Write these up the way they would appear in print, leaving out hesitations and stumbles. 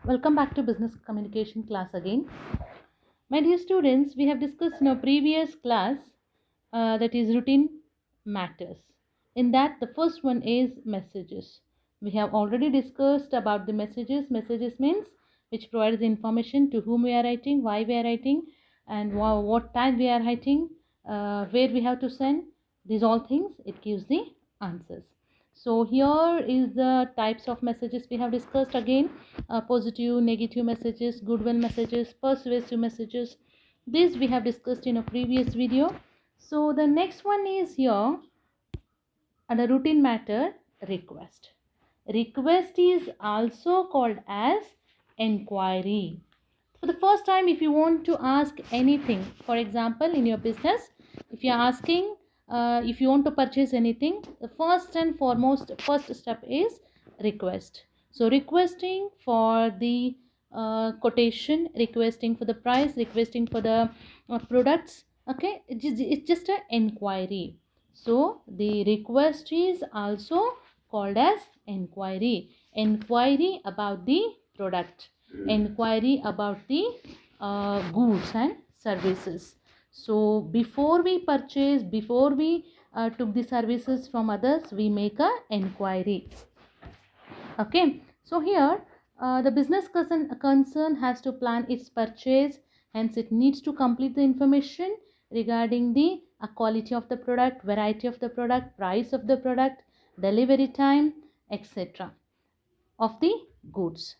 Welcome back to business communication class again. My dear students, we have discussed in our previous class that is routine matters. In that, the first one is messages. We have already discussed about the messages. Messages means which provides information to whom we are writing, why we are writing, and what time we are writing, where we have to send. These all things it gives the answers. So here is the types of messages we have discussed again: positive, negative messages, goodwill messages, persuasive messages. This we have discussed in a previous video. So the next one is here under routine matter, request. Request is also called as inquiry. For the first time, if you want to ask anything, for example, in your business, if you are asking, if you want to purchase anything, the first and foremost first step is request. So requesting for the quotation, requesting for the price, requesting for the products. Okay, it's just an inquiry. So the request is also called as inquiry. Inquiry about the product, inquiry about the goods and services. So before we purchase, before we took the services from others, we make a inquiry. Okay, so here the business concern has to plan its purchase, hence it needs to complete the information regarding the quality of the product, variety of the product, price of the product, delivery time, etc. of the goods.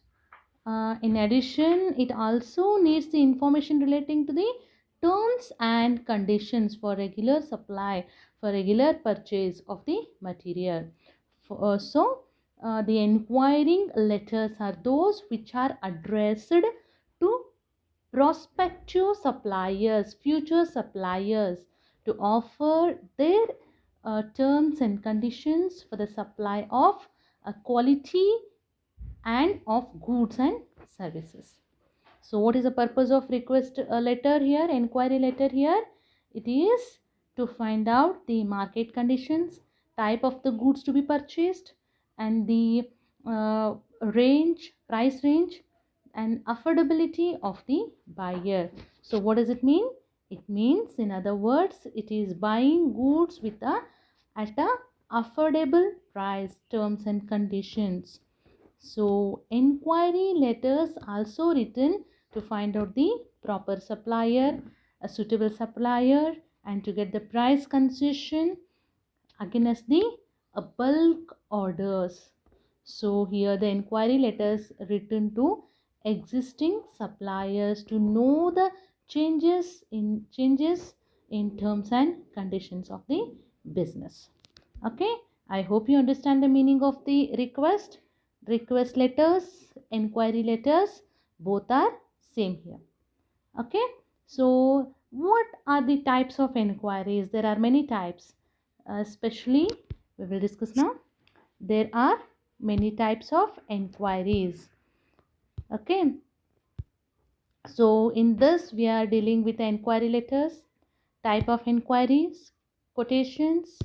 In addition, it also needs the information relating to the terms and conditions for regular supply, for regular purchase of the material. The inquiring letters are those which are addressed to prospective suppliers, future suppliers, to offer their terms and conditions for the supply of quality and of goods and services. So what is the purpose of request letter here, inquiry letter here? It is to find out the market conditions, type of the goods to be purchased, and the price range and affordability of the buyer. So what does it mean? It means, in other words, it is buying goods with at a affordable price, terms and conditions. So inquiry letters also written to find out the proper supplier, a suitable supplier, and to get the price concession against the bulk orders. So here the inquiry letters written to existing suppliers to know the changes in terms and conditions of the business. Okay, I hope you understand the meaning of the request. Request letters, inquiry letters, both are same here. Okay, so what are the types of inquiries? There are many types, especially we will discuss now. There are many types of inquiries. Okay, so in this we are dealing with the inquiry letters, type of inquiries, quotations,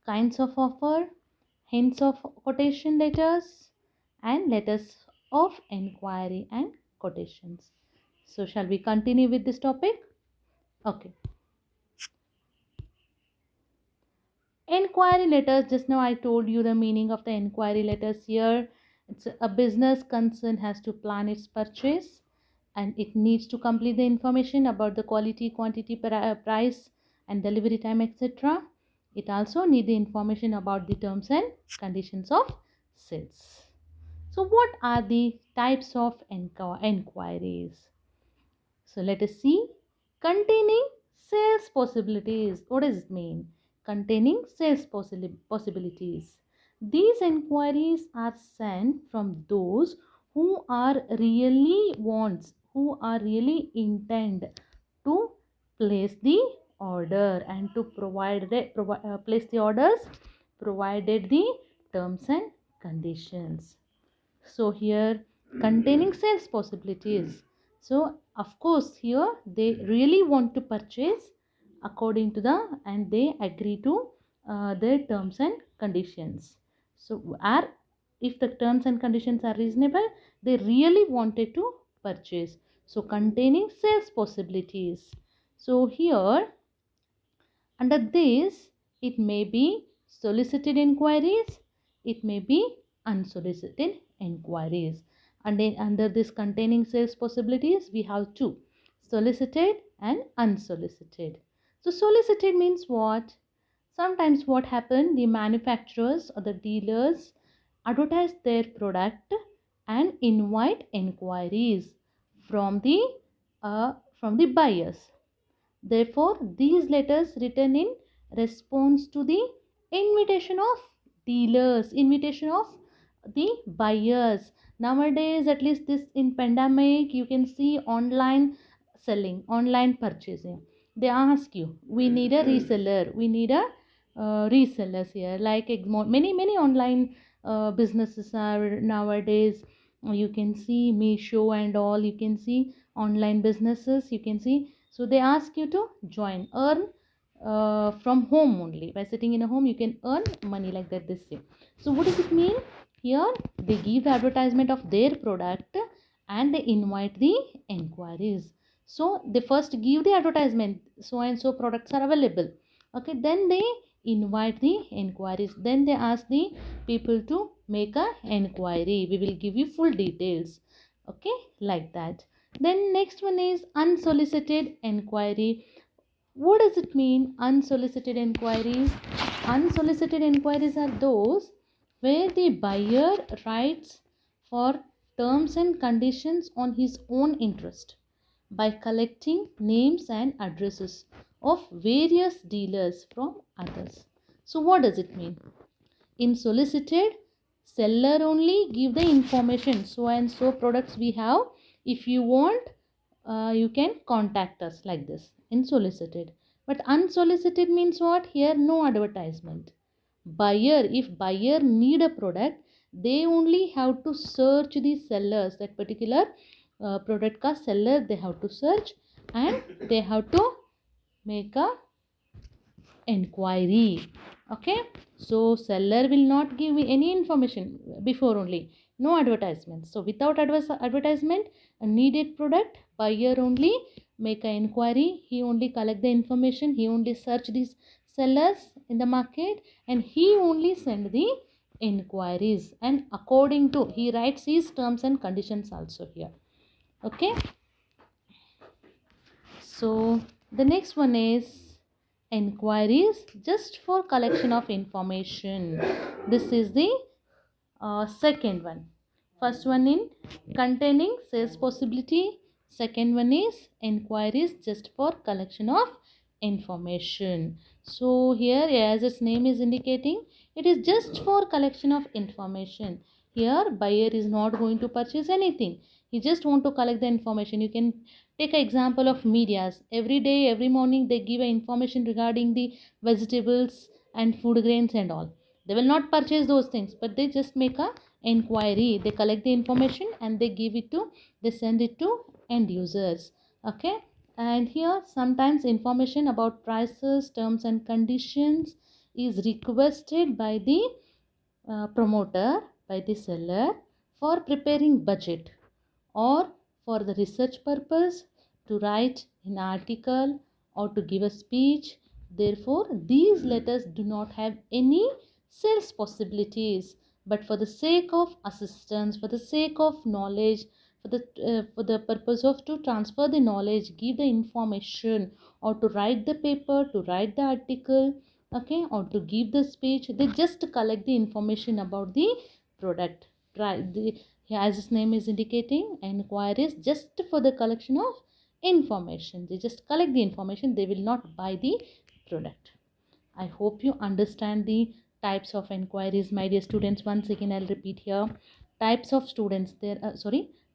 kinds of offer, hints of quotation letters, and letters of inquiry and quotations. So shall we continue with this topic? Okay. Inquiry letters, just now I told you the meaning of the inquiry letters here. It's a business concern has to plan its purchase, and it needs to complete the information about the quality, quantity, price and delivery time, etc. It also need the information about the terms and conditions of sales. So what are the types of inquiries? So let us see. Containing sales possibilities. What does it mean? Containing sales possibilities. These inquiries are sent from those who are really intend to place the order and to place the orders provided the terms and conditions. So here containing sales possibilities. So of course here they really want to purchase according to and they agree to their terms and conditions. So are if the terms and conditions are reasonable, they really wanted to purchase. So containing sales possibilities. So here under this, it may be solicited inquiries, it may be unsolicited inquiries. And then under this containing sales possibilities, we have two, solicited and unsolicited. So solicited means what? Sometimes what happen, the manufacturers or the dealers advertise their product and invite inquiries from the buyers. Therefore, these letters written in response to the invitation of dealers, invitation of the buyers. Nowadays, at least this in pandemic, you can see online selling, online purchasing. They ask you, we need a reseller, we need a resellers here. Like many online businesses are nowadays. You can see Meesho and all. You can see online businesses. You can see, so they ask you to join, earn from home only. By sitting in a home, you can earn money like that. This thing. So what does it mean? Here they give the advertisement of their product and they invite the inquiries. So they first give the advertisement, so and so products are available. Okay, then they invite the inquiries. Then they ask the people to make a inquiry. We will give you full details. Okay, like that. Then next one is unsolicited inquiry. What does it mean, unsolicited inquiries? Unsolicited inquiries are those where the buyer writes for terms and conditions on his own interest by collecting names and addresses of various dealers from others. So what does it mean? In solicited, seller only give the information, so and so products we have, if you want you can contact us, like this in solicited. But unsolicited means what? Here no advertisement. Buyer, if buyer need a product, they only have to search the sellers, that particular product ka seller they have to search, and they have to make a inquiry. Okay, so seller will not give any information before, only no advertisement. So without advertisement, a needed product, buyer only make an inquiry, he only collect the information, he only search these sellers in the market, and he only send the inquiries, and according to he writes his terms and conditions also here. Okay, so the next one is inquiries just for collection of information. This is the second one. First one in containing sales possibility. Second one is inquiries just for collection of information. So here, as its name is indicating, it is just for collection of information. Here buyer is not going to purchase anything, he just want to collect the information. You can take an example of medias. Every day, every morning they give information regarding the vegetables and food grains and all. They will not purchase those things, but they just make a inquiry, they collect the information and they give it to, they send it to end users. Okay, and here sometimes information about prices, terms and conditions is requested by the promoter, by the seller, for preparing budget or for the research purpose, to write an article or to give a speech. Therefore, these letters do not have any sales possibilities, but for the sake of assistance, for the sake of knowledge, for the purpose of to transfer the knowledge, give the information, or to write the paper, to write the article, okay, or to give the speech, they just collect the information about the product. Right, as its name is indicating, inquiries just for the collection of information. They just collect the information, they will not buy the product. I hope you understand the types of inquiries, my dear students. Once again I'll repeat here, types of students there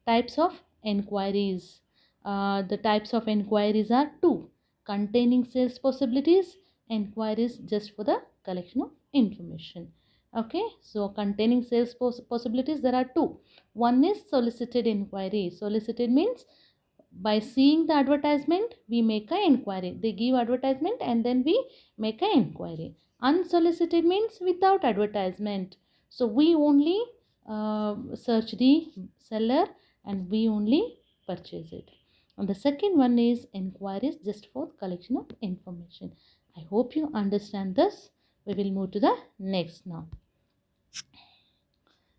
types of inquiries. The types of inquiries are two: containing sales possibilities, inquiries just for the collection of information. Okay, so containing sales possibilities, there are two. One is solicited inquiry. Solicited means by seeing the advertisement we make an inquiry. They give advertisement and then we make an inquiry. Unsolicited means without advertisement, so we only search the seller and we only purchase it. And the second one is inquiries, just for collection of information. I hope you understand this. We will move to the next now.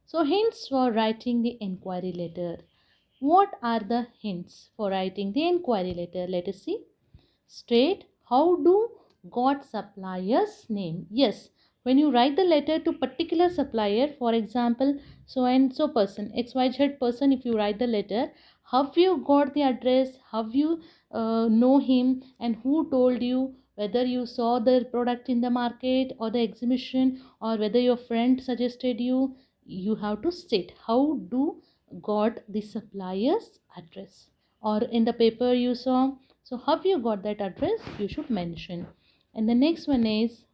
So hints for writing the inquiry letter. What are the hints for writing the inquiry letter? Let us see. State how do got supplier's name. Yes, when you write the letter to particular supplier, for example, so and so person, XYZ person, if you write the letter, how you got the address, how you know him, and who told you, whether you saw the product in the market or the exhibition, or whether your friend suggested you, you have to state how do got the supplier's address, or in the paper you saw, so how you got that address you should mention. And the next one is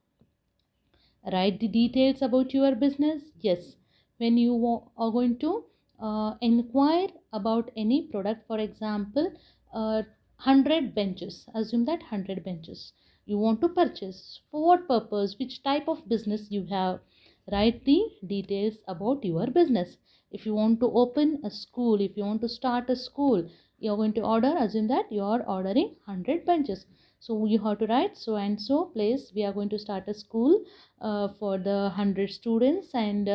write the details about your business. Yes, when you are going to inquire about any product, for example, 100 benches, assume that 100 benches you want to purchase, for what purpose, which type of business you have, write the details about your business. If you want to open a school, if you want to start a school, you're going to order, assume that you are ordering 100 benches, so you have to write so and so place we are going to start a school for the 100 students, and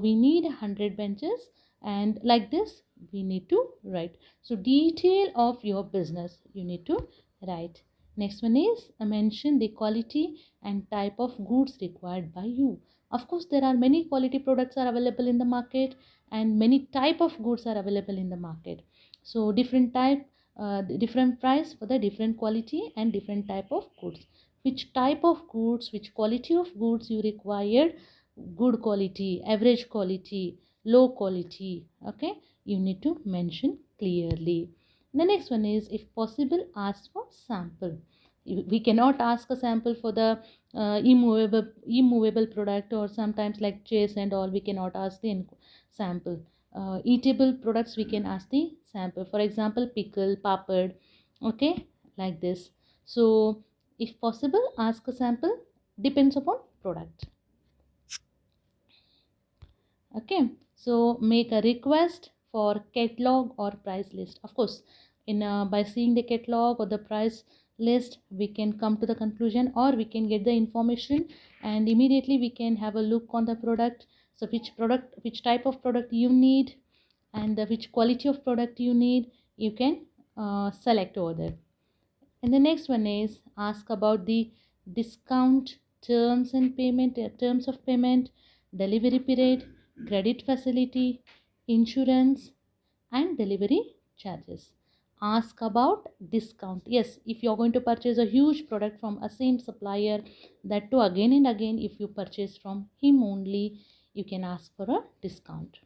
we need 100 benches, and like this we need to write. So detail of your business you need to write. Next one is mention the quality and type of goods required by you. Of course, there are many quality products are available in the market, and many type of goods are available in the market. So different type, different price for the different quality and different type of goods. Which type of goods, which quality of goods you required, good quality, average quality, low quality, okay, you need to mention clearly. The next one is, if possible, ask for sample. We cannot ask a sample for the immovable product, or sometimes like chairs and all, we cannot ask the sample. Eatable products we can ask the sample, for example pickle, papad, okay, like this. So if possible ask a sample, depends upon product. Okay, so make a request for catalog or price list. Of course, in by seeing the catalog or the price list, we can come to the conclusion, or we can get the information, and immediately we can have a look on the product. So which product, which type of product you need, and which quality of product you need, you can select over there. And the next one is ask about the discount, terms and payment, terms of payment, delivery period, credit facility, insurance, and delivery charges. Ask about discount. Yes, if you're going to purchase a huge product from a same supplier, that too again and again, if you purchase from him only, you can ask for a discount.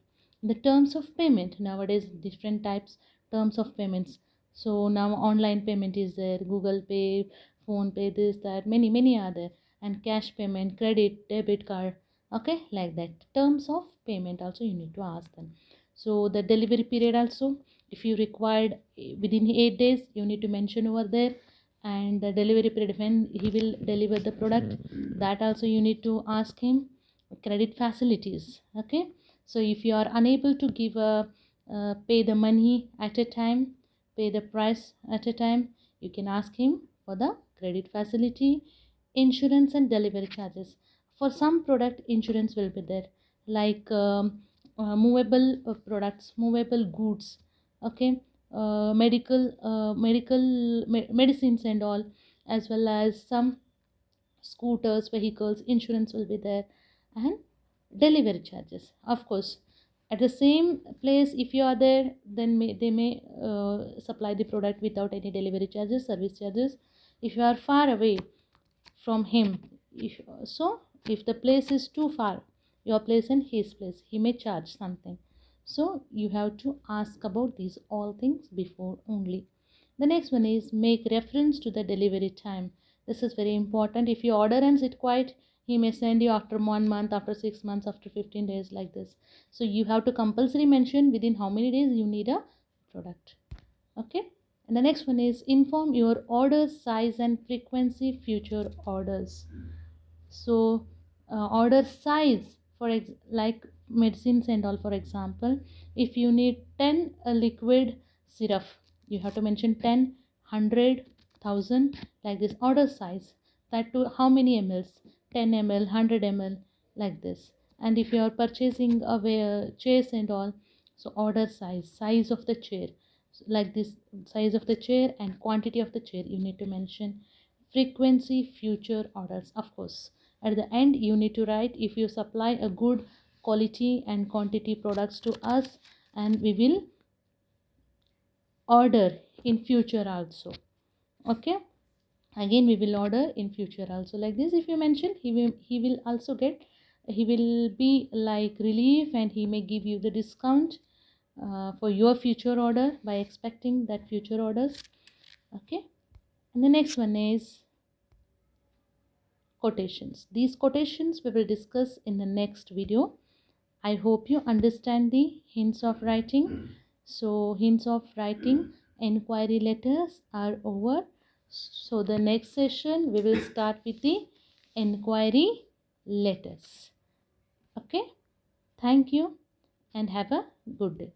The terms of payment, nowadays different types terms of payments. So now online payment is there, Google Pay, Phone Pay, this, that, many are there, and cash payment, credit, debit card, okay, like that. Terms of payment also you need to ask them. So the delivery period also, if you required within 8 days, you need to mention over there, and the delivery period when he will deliver the product, that also you need to ask him. Credit facilities, okay, so if you are unable to give a pay the money at a time, pay the price at a time, you can ask him for the credit facility. Insurance and delivery charges, for some product insurance will be there, like movable products, movable goods, okay, medicines and all, as well as some scooters, vehicles, insurance will be there, and delivery charges. Of course, at the same place, if you are there, then they may supply the product without any delivery charges, service charges. If you are far away from him, if the place is too far, your place and his place, he may charge something. So you have to ask about these all things before only. The next one is make reference to the delivery time. This is very important. If you order and sit quiet, he may send you after 1 month, after 6 months, after 15 days, like this. So you have to compulsory mention within how many days you need a product. Okay. And the next one is inform your order size and frequency future orders. So order size like medicines and all. For example, if you need 10 liquid syrup, you have to mention 10, 100, 1000, like this order size, that to how many mls, 10 ml, 100 ml, like this. And if you are purchasing a chairs and all, so order size of the chair, like this, size of the chair and quantity of the chair you need to mention. Frequency, future orders, of course. At the end you need to write if you supply a good quality and quantity products to us, and we will order in future also. Okay, again we will order in future also, like this. If you mention, he will also get, he will be like relief, and he may give you the discount for your future order by expecting that future orders. Okay, and the next one is quotations. These quotations we will discuss in the next video. I hope you understand the hints of writing. So hints of writing inquiry letters are over. So the next session we will start with the inquiry letters. Okay, thank you and have a good day.